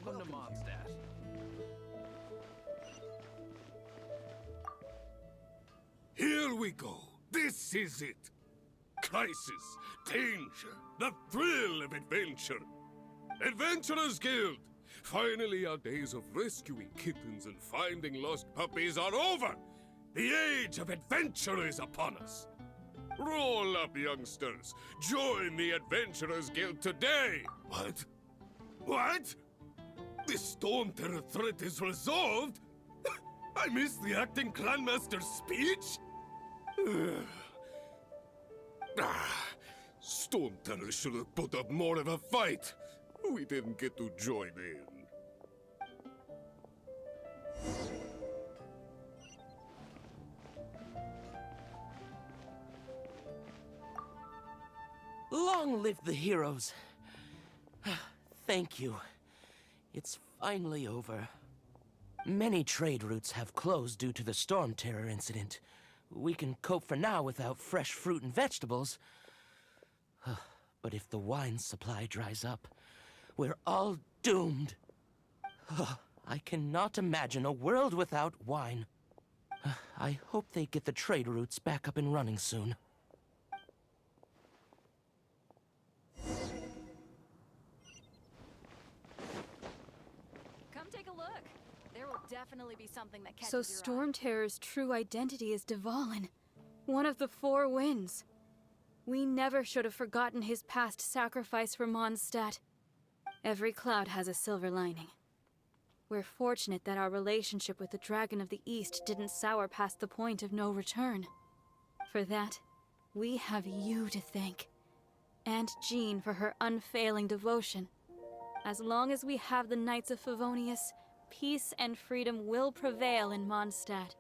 Welcome to Mondstadt. Here we go. This is it. Crisis, danger, the thrill of adventure. Adventurers Guild! Finally, our days of rescuing kittens and finding lost puppies are over! The age of adventure is upon us! Roll up, youngsters! Join the Adventurers Guild today! What? What? The Storm Terror threat is resolved? I missed the acting clanmaster's speech? Storm Terror should have put up more of a fight. We didn't get to join in. Long live the heroes. Thank you. It's finally over. Many trade routes have closed due to the Storm Terror incident. We can cope for now without fresh fruit and vegetables. But if the wine supply dries up, we're all doomed. I cannot imagine a world without wine. I hope they get the trade routes back up and running soon. Come take a look. There will definitely be something that catches So your Storm Terror's true identity is Dvalin, one of the Four Winds. We never should have forgotten his past sacrifice for Mondstadt. Every cloud has a silver lining. We're fortunate that our relationship with the Dragon of the East didn't sour past the point of no return. For that, we have you to thank. And Jean for her unfailing devotion. As long as we have the Knights of Favonius, peace and freedom will prevail in Mondstadt.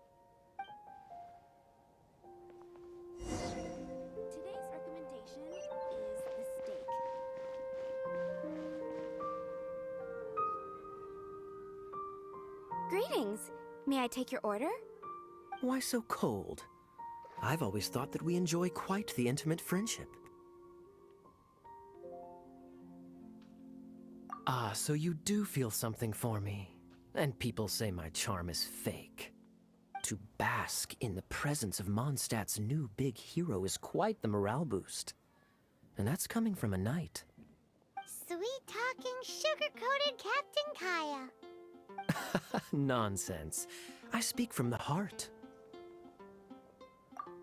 Today's recommendation is the steak. Greetings. May I take your order? Why so cold? I've always thought that we enjoy quite the intimate friendship. Ah, so you do feel something for me. And people say my charm is fake. To bask in the presence of Mondstadt's new big hero is quite the morale boost. And that's coming from a knight. Sweet-talking, sugar-coated Captain Kaya. Nonsense. I speak from the heart.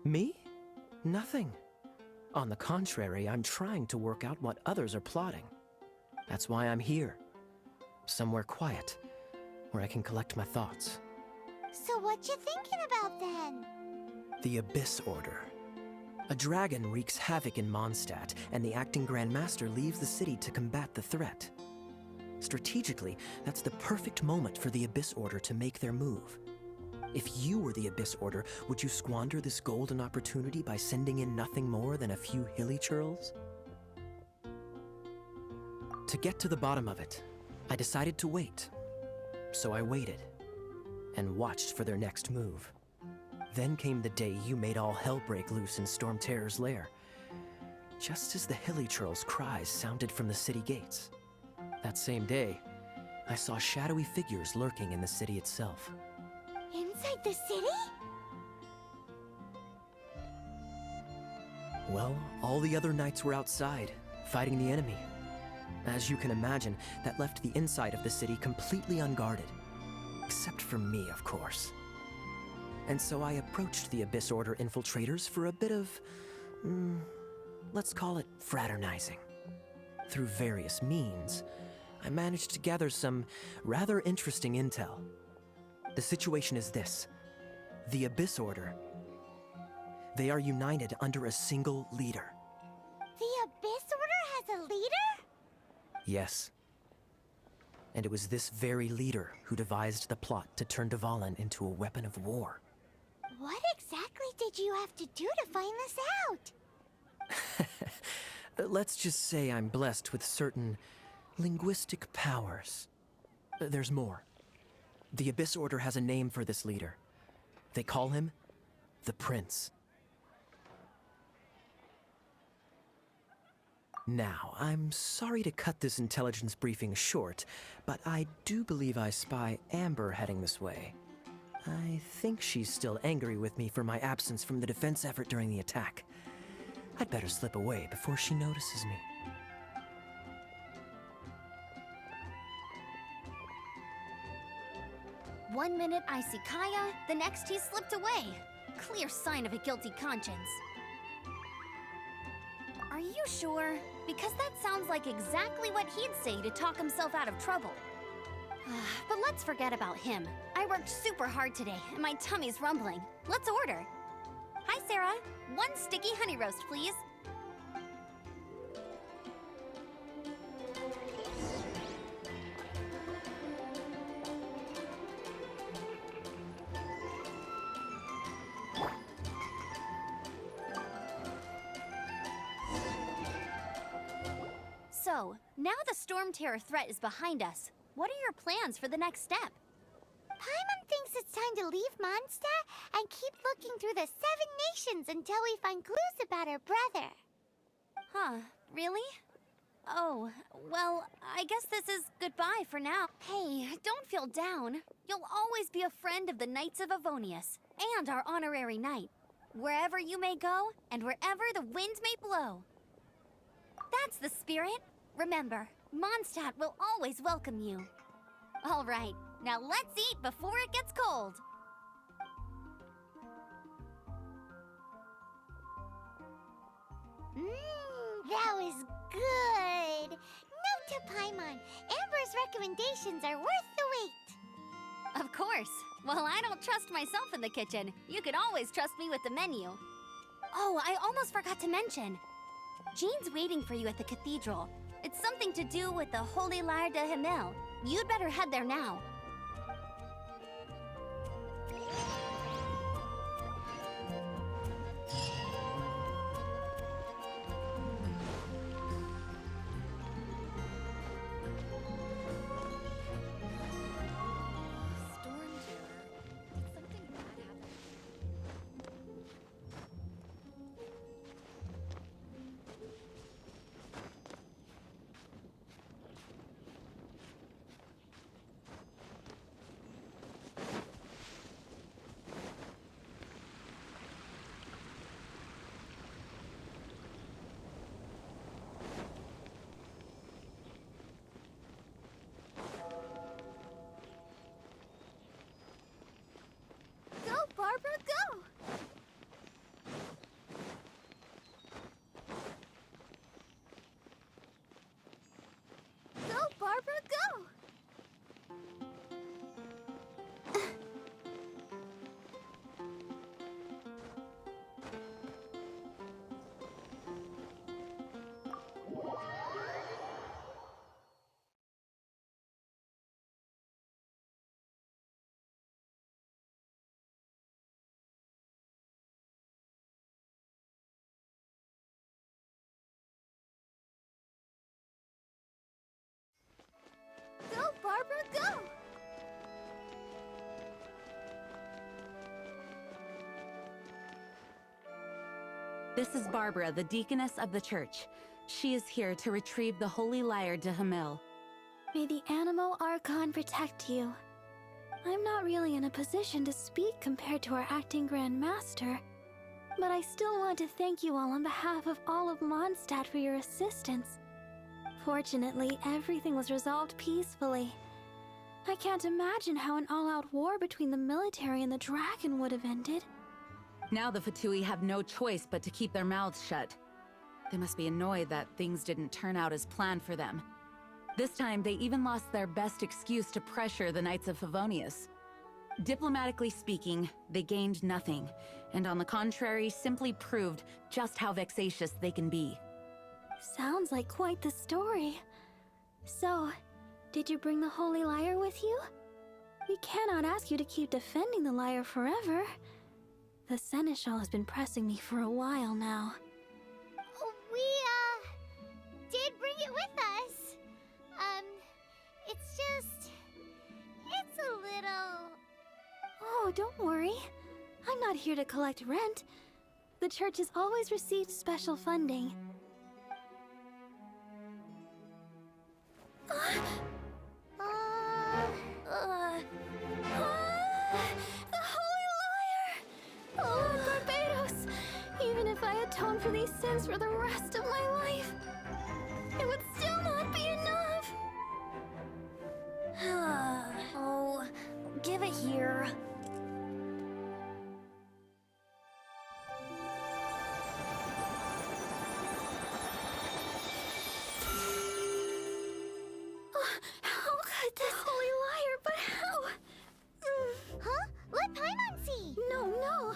Me? Nothing. On the contrary, I'm trying to work out what others are plotting. That's why I'm here. Somewhere quiet, where I can collect my thoughts. So what you thinking about then? The Abyss Order. A dragon wreaks havoc in Mondstadt, and the acting Grand Master leaves the city to combat the threat. Strategically, that's the perfect moment for the Abyss Order to make their move. If you were the Abyss Order, would you squander this golden opportunity by sending in nothing more than a few hilly churls? To get to the bottom of it, I decided to wait. So I waited, and watched for their next move. Then came the day you made all hell break loose in Storm Terror's lair. Just as the hilly churls' cries sounded from the city gates. That same day, I saw shadowy figures lurking in the city itself. Inside the city? Well, all the other knights were outside, fighting the enemy. As you can imagine, that left the inside of the city completely unguarded. Except for me, of course. And so I approached the Abyss Order infiltrators for a bit of, let's call it fraternizing. Through various means, I managed to gather some rather interesting intel. The situation is this. The Abyss Order. They are united under a single leader. The Abyss Order has a leader? Yes. And it was this very leader who devised the plot to turn Dvalin into a weapon of war. What exactly did you have to do to find this out? Let's just say I'm blessed with certain linguistic powers. There's more. The Abyss Order has a name for this leader. They call him the Prince. Now, I'm sorry to cut this intelligence briefing short, but I do believe I spy Amber heading this way. I think she's still angry with me for my absence from the defense effort during the attack. I'd better slip away before she notices me. One minute I see Kaya, the next he slipped away. Clear sign of a guilty conscience. Are you sure? Because that sounds like exactly what he'd say to talk himself out of trouble. But let's forget about him. I worked super hard today, and my tummy's rumbling. Let's order. Hi, Sarah. One sticky honey roast, please. So, now the Storm Terror threat is behind us. What are your plans for the next step? Paimon thinks it's time to leave Mondstadt and keep looking through the 7 nations until we find clues about her brother. Huh, really? Oh, well, I guess this is goodbye for now. Hey, don't feel down. You'll always be a friend of the Knights of Avonius, and our honorary knight. Wherever you may go, and wherever the wind may blow. That's the spirit. Remember, Mondstadt will always welcome you. All right, now let's eat before it gets cold. That was good. Note to Paimon, Amber's recommendations are worth the wait. Of course. Well, I don't trust myself in the kitchen. You can always trust me with the menu. Oh, I almost forgot to mention. Jean's waiting for you at the cathedral. It's something to do with the Holy Lyre de Himmel. You'd better head there now. Go, Barbara, go! Go, Barbara, go! Go, Barbara, go! This is Barbara, the deaconess of the church. She is here to retrieve the Holy Lyre de Himmel. May the Animo Archon protect you. I'm not really in a position to speak compared to our acting Grand Master, but I still want to thank you all on behalf of all of Mondstadt for your assistance. Fortunately, everything was resolved peacefully. I can't imagine how an all-out war between the military and the dragon would have ended. Now the Fatui have no choice but to keep their mouths shut. They must be annoyed that things didn't turn out as planned for them. This time, they even lost their best excuse to pressure the Knights of Favonius. Diplomatically speaking, they gained nothing, and on the contrary, simply proved just how vexatious they can be. Sounds like quite the story. So, did you bring the Holy Lyre with you? We cannot ask you to keep defending the lyre forever. The Seneschal has been pressing me for a while now. We, did bring it with us. It's a little... Oh, don't worry. I'm not here to collect rent. The church has always received special funding. this for the rest of my life, it would still not be enough. Oh, give it here. How could this holy liar, but how? Huh? Let Paimon see! No.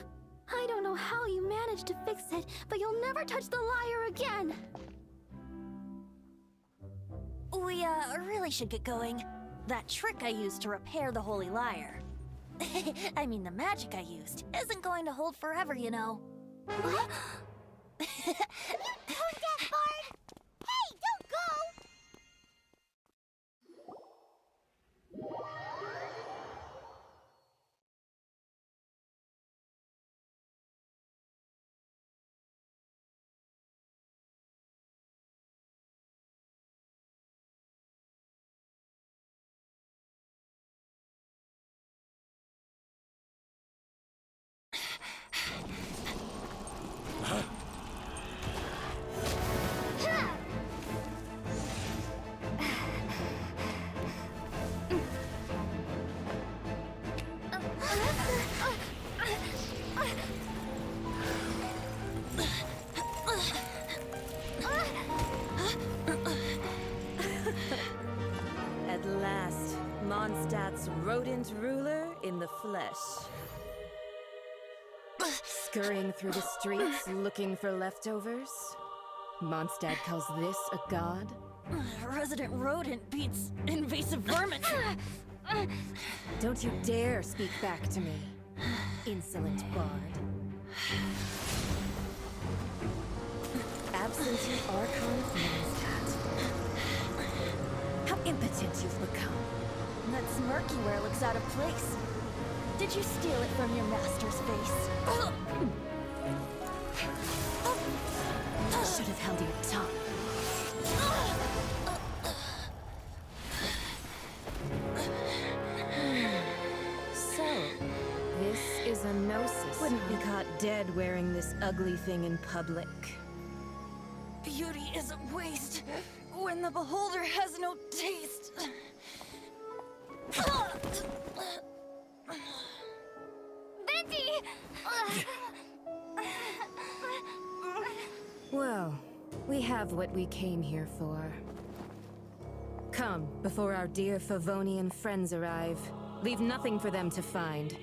I don't know how you managed to fix it, but you'll never touch the liar again. We, really should get going. That trick I used to repair the Holy Lyre. I mean, the magic I used isn't going to hold forever, you know. What? You tone-deaf bard! Hey, don't go! At last, Mondstadt's rodent ruler in the flesh. Scurrying through the streets looking for leftovers? Mondstadt calls this a god? Resident rodent beats invasive vermin. Don't you dare speak back to me, insolent bard. Absentee Archon of Mondstadt. How impotent you've become. That smirk you wear looks out of place. Did you steal it from your master's face? Should have held your tongue. So, this is a gnosis. Wouldn't be caught dead wearing this ugly thing in public. Beauty is a waste when the beholder has no taste. Venti! Well, we have what we came here for. Come, before our dear Favonian friends arrive. Leave nothing for them to find.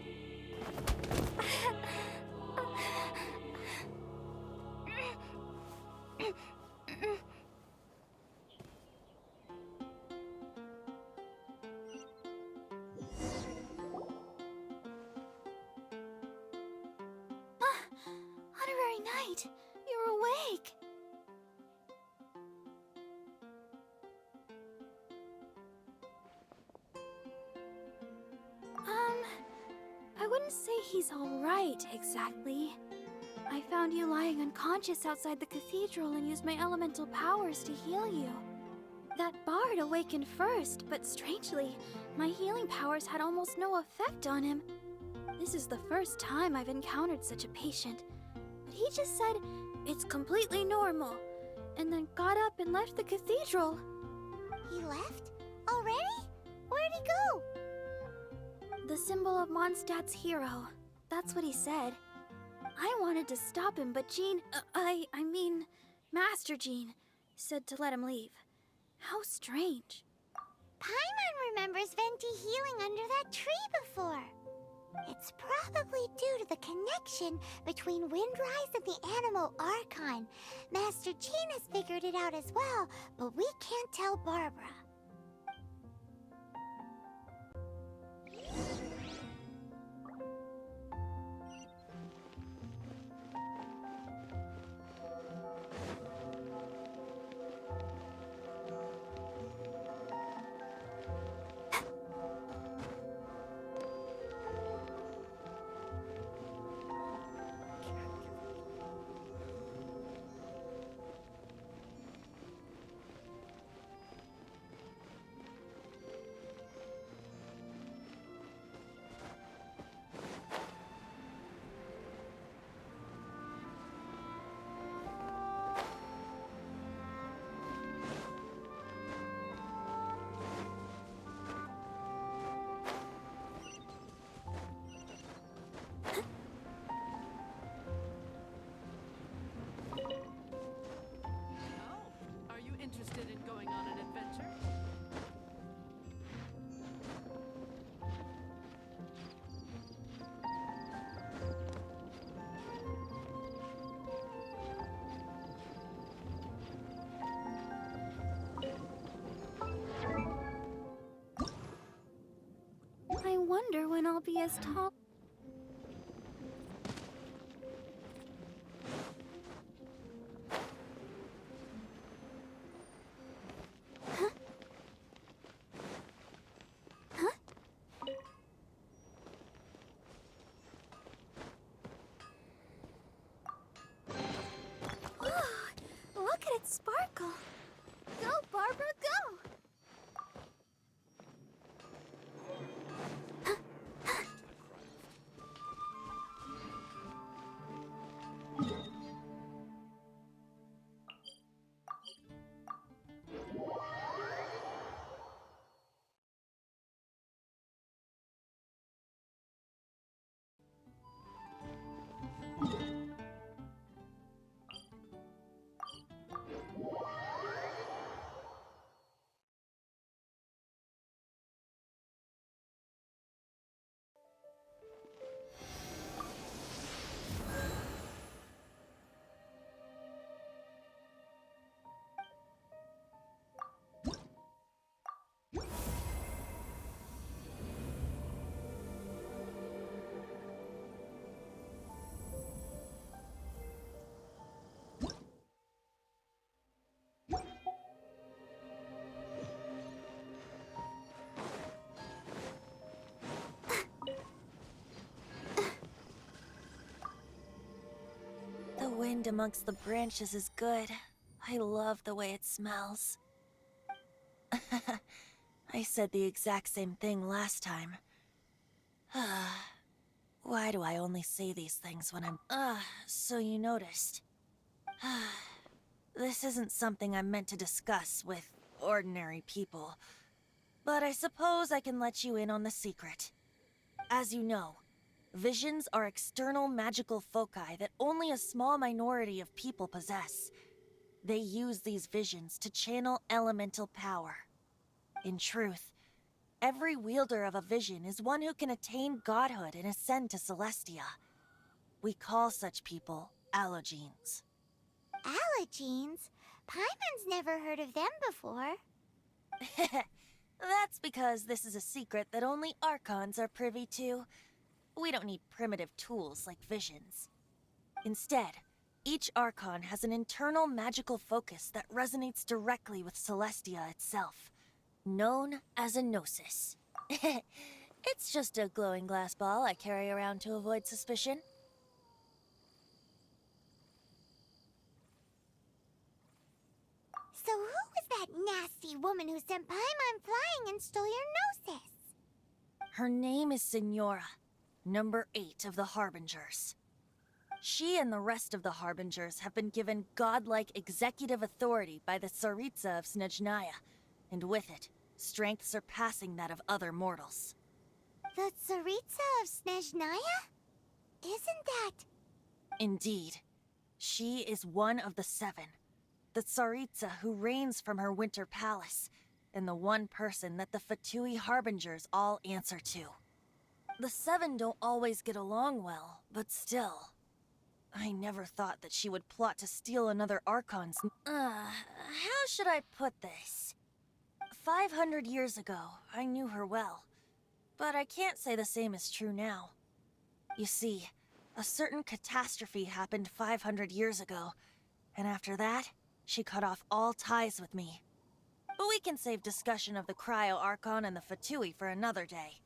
Honorary Knight, you're awake. I wouldn't say he's all right, exactly. I found you lying unconscious outside the cathedral and used my elemental powers to heal you. That bard awakened first, but strangely, my healing powers had almost no effect on him. This is the first time I've encountered such a patient, but he just said it's completely normal, and then got up and left the cathedral. He left? Already? Where'd he go? The symbol of Mondstadt's hero. That's what he said. I wanted to stop him, but Jean, I mean, Master Jean, said to let him leave. How strange. Paimon remembers Venti healing under that tree before. It's probably due to the connection between Windrise and the Animal Archon. Master Jean has figured it out as well, but we can't tell Barbara. wonder when I'll be as tall. Look at it sparkle. Go, Barbara, go! The wind amongst the branches is good. I love the way it smells. I said the exact same thing last time. Why do I only say these things when I'm... so you noticed. This isn't something I'm meant to discuss with ordinary people. But I suppose I can let you in on the secret. As you know, visions are external magical foci that only a small minority of people possess. They use these visions to channel elemental power. In truth, every wielder of a vision is one who can attain godhood and ascend to Celestia. We call such people allogenes. Allogenes? Paimon's never heard of them before. That's because this is a secret that only Archons are privy to. We don't need primitive tools like visions. Instead, each Archon has an internal magical focus that resonates directly with Celestia itself, known as a gnosis. It's just a glowing glass ball I carry around to avoid suspicion. So who was that nasty woman who sent Paimon flying and stole your gnosis? Her name is Signora, number 8 of the Harbingers. She and the rest of the Harbingers have been given godlike executive authority by the Tsaritsa of Snezhnaya, and with it, strength surpassing that of other mortals. The Tsaritsa of Snezhnaya? Isn't that... Indeed. She is one of the 7. The Tsaritsa who reigns from her winter palace, and the one person that the Fatui Harbingers all answer to. The 7 don't always get along well, but still. I never thought that she would plot to steal another Archon's... how should I put this? 500 years ago, I knew her well. But I can't say the same is true now. You see, a certain catastrophe happened 500 years ago, and after that, she cut off all ties with me. But we can save discussion of the Cryo Archon and the Fatui for another day.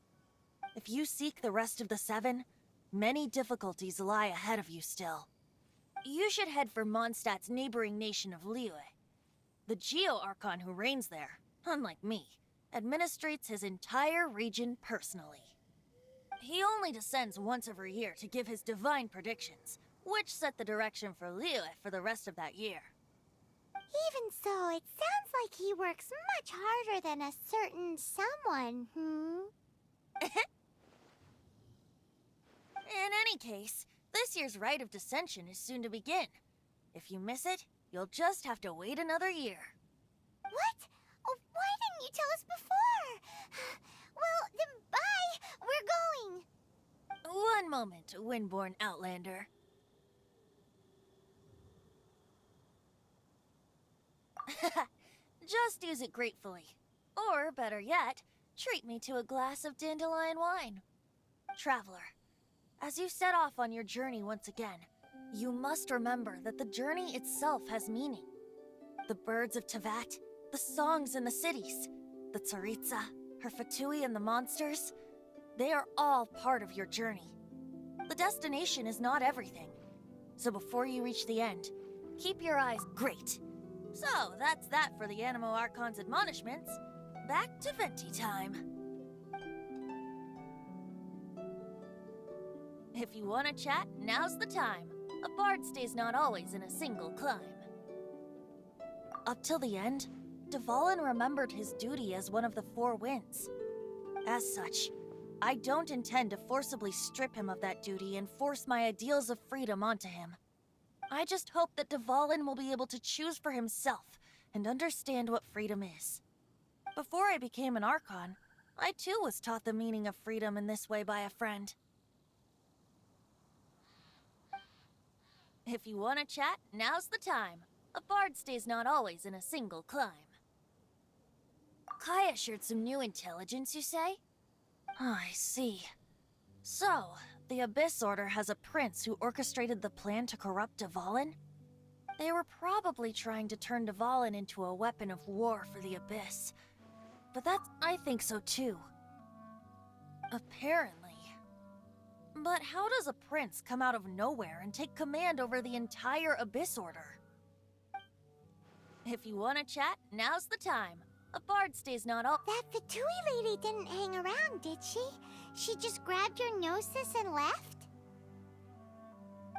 If you seek the rest of the 7, many difficulties lie ahead of you still. You should head for Mondstadt's neighboring nation of Liyue. The Geo-Archon who reigns there, unlike me, administrates his entire region personally. He only descends once every year to give his divine predictions, which set the direction for Liyue for the rest of that year. Even so, it sounds like he works much harder than a certain someone, In any case, this year's Rite of Descension is soon to begin. If you miss it, you'll just have to wait another year. What? Oh, why didn't you tell us before? Well, then bye! We're going! One moment, Windborn Outlander. Just use it gratefully. Or, better yet, treat me to a glass of dandelion wine. Traveler, as you set off on your journey once again, you must remember that the journey itself has meaning. The birds of Tevat, the songs in the cities, the Tsaritsa, her Fatui and the monsters, they are all part of your journey. The destination is not everything. So before you reach the end, keep your eyes great. So that's that for the Animo Archon's admonishments. Back to Venti time. If you want to chat, now's the time. A bard stays not always in a single climb. Up till the end, Dvalin remembered his duty as one of the Four Winds. As such, I don't intend to forcibly strip him of that duty and force my ideals of freedom onto him. I just hope that Dvalin will be able to choose for himself and understand what freedom is. Before I became an Archon, I too was taught the meaning of freedom in this way by a friend. If you want to chat, now's the time. A bard stays not always in a single climb. Kaya shared some new intelligence, you say? Oh, I see. So, the Abyss Order has a prince who orchestrated the plan to corrupt Dvalin? They were probably trying to turn Dvalin into a weapon of war for the Abyss. But I think so too. Apparently. But how does a prince come out of nowhere and take command over the entire Abyss Order? If you want to chat, now's the time. A bard stays not all— That Fatui lady didn't hang around, did she? She just grabbed your gnosis and left?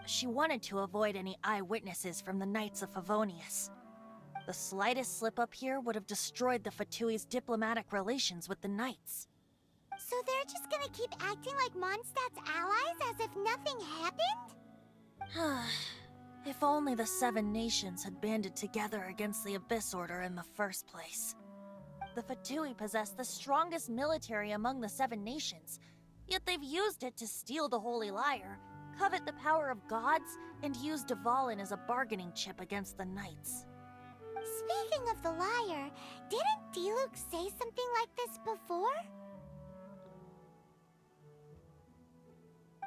She wanted to avoid any eyewitnesses from the Knights of Favonius. The slightest slip-up here would have destroyed the Fatui's diplomatic relations with the Knights. So they're just gonna keep acting like Mondstadt's allies as if nothing happened? If only the Seven Nations had banded together against the Abyss Order in the first place. The Fatui possess the strongest military among the Seven Nations, yet they've used it to steal the Holy Lyre, covet the power of gods, and use Dvalin as a bargaining chip against the Knights. Speaking of the lyre, didn't Diluc say something like this before?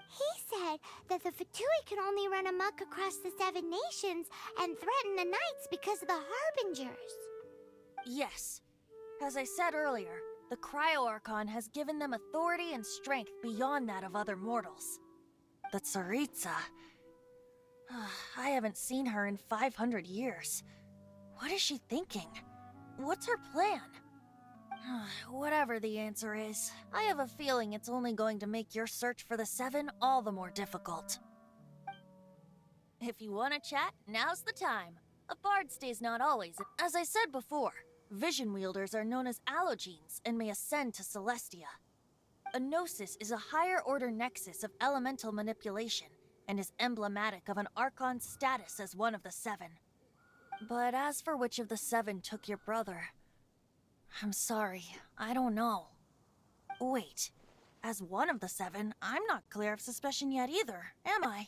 He said that the Fatui can only run amok across the Seven Nations and threaten the Knights because of the Harbingers. Yes. As I said earlier, the Cryo-Archon has given them authority and strength beyond that of other mortals. The Tsaritsa... I haven't seen her in 500 years. What is she thinking? What's her plan? Whatever the answer is, I have a feeling it's only going to make your search for the Seven all the more difficult. If you want to chat, now's the time. A bard stays not always. As I said before, vision wielders are known as allogenes and may ascend to Celestia. A gnosis is a higher-order nexus of elemental manipulation and is emblematic of an Archon's status as one of the Seven. But as for which of the Seven took your brother... I'm sorry, I don't know. Wait, as one of the Seven, I'm not clear of suspicion yet either, am I?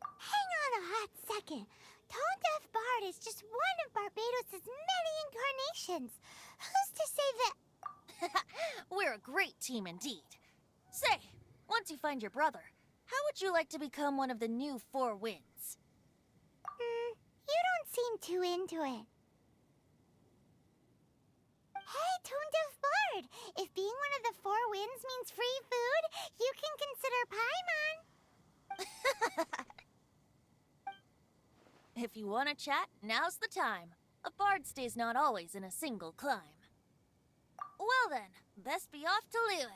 Hang on a hot second. Tone Deaf Bard is just one of Barbados' many incarnations. Who's to say that... We're a great team indeed. Say, once you find your brother, how would you like to become one of the new Four Winds? You don't seem too into it. Hey, Tone Deaf Bard! If being one of the Four Winds means free food, you can consider Paimon. If you want to chat, now's the time. A bard stays not always in a single climb. Well then, best be off to Liyue.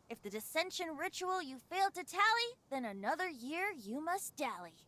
If the dissension ritual you failed to tally, then another year you must dally.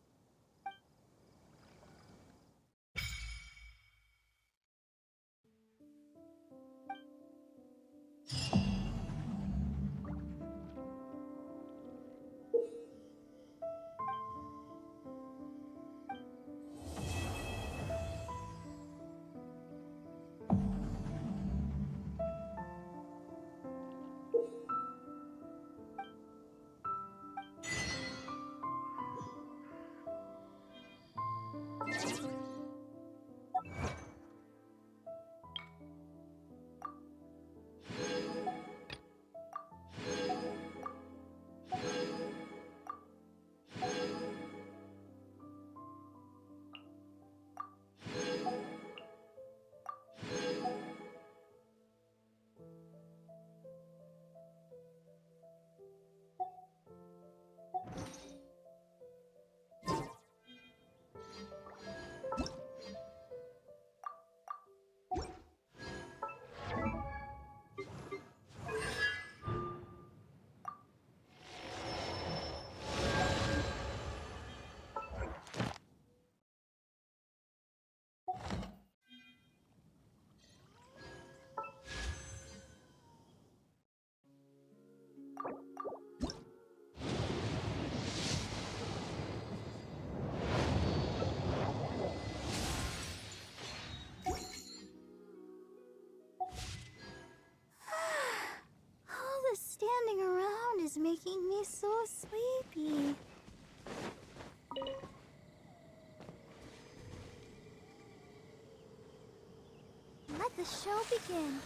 standing around is making me so sleepy. Let the show begin.